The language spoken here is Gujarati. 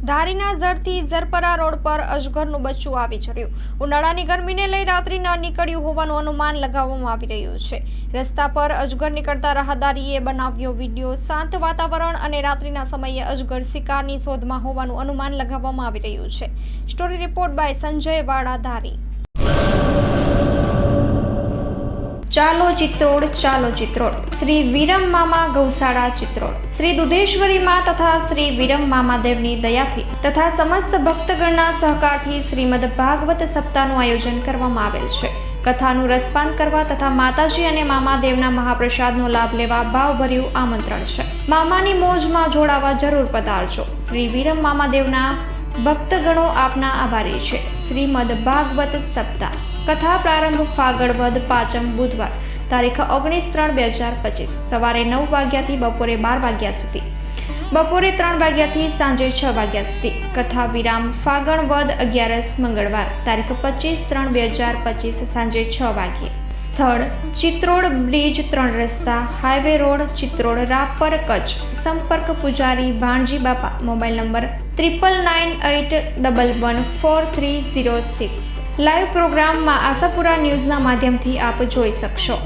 ધારીના ઝરથી ઝરપરા રોડ પર અજગરનું બચ્ચું આવી ચડ્યું. ઉનાળાની ગરમીને લઈ રાત્રિના નીકળ્યું હોવાનું અનુમાન લગાવવામાં આવી રહ્યું છે. રસ્તા પર અજગર નીકળતા રાહદારીએ બનાવ્યો વિડીયો. શાંત વાતાવરણ અને રાત્રિના સમયે અજગર શિકારની શોધમાં હોવાનું અનુમાન લગાવવામાં આવી રહ્યું છે. સ્ટોરી રિપોર્ટ બાય સંજય વાડા, ધારી. ચાલો ચિત્રોડ, ચાલો ચિત્રોડ. શ્રી વિરમ મામા ગૌશાળા ચિત્રોડ. શ્રી દુધેશ્વરી માં તથા શ્રી વિરમ મામાદેવની દયાથી તથા સમસ્ત ભક્તગણના સહકારથી શ્રીમદ ભાગવત સપ્તાહનું આયોજન કરવામાં આવેલ છે. કથાનું રસપાન કરવા તથા માતાજી અને મામાદેવના મહાપ્રસાદનો લાભ લેવા ભાવભર્યું આમંત્રણ છે. મામાની મોજમાં જોડાવા જરૂર પધારજો. શ્રી વિરમ મામાદેવના ભક્તગણો આપના આભારી છે. શ્રીમદ ભાગવત સપ્તાહ. કથા પ્રારંભ ફાગણ વદ 5મ બુધવાર તારીખ 19/3/2025 સવારે 9 વાગ્યાથી બપોરે 12 વાગ્યા સુધી, બપોરે 3 વાગ્યાથી સાંજે 6 વાગ્યા સુધી. કથા વિરામ ફાગણ વદ 11 મંગળવાર તારીખ 25/3/2025 સાંજે 6 વાગ્યે. સ્થળ ચિત્રોડ બ્રિજ 3 રસ્તા, હાઈવે રોડ, ચિત્રોડ, રાપર, કચ્છ. સંપર્ક પૂજારી ભાણજી બાપા. Mobile number 9998114306. લાઈવ પ્રોગ્રામમાં આશાપુરા ન્યૂઝના માધ્યમથી આપ જોઈ શકશો.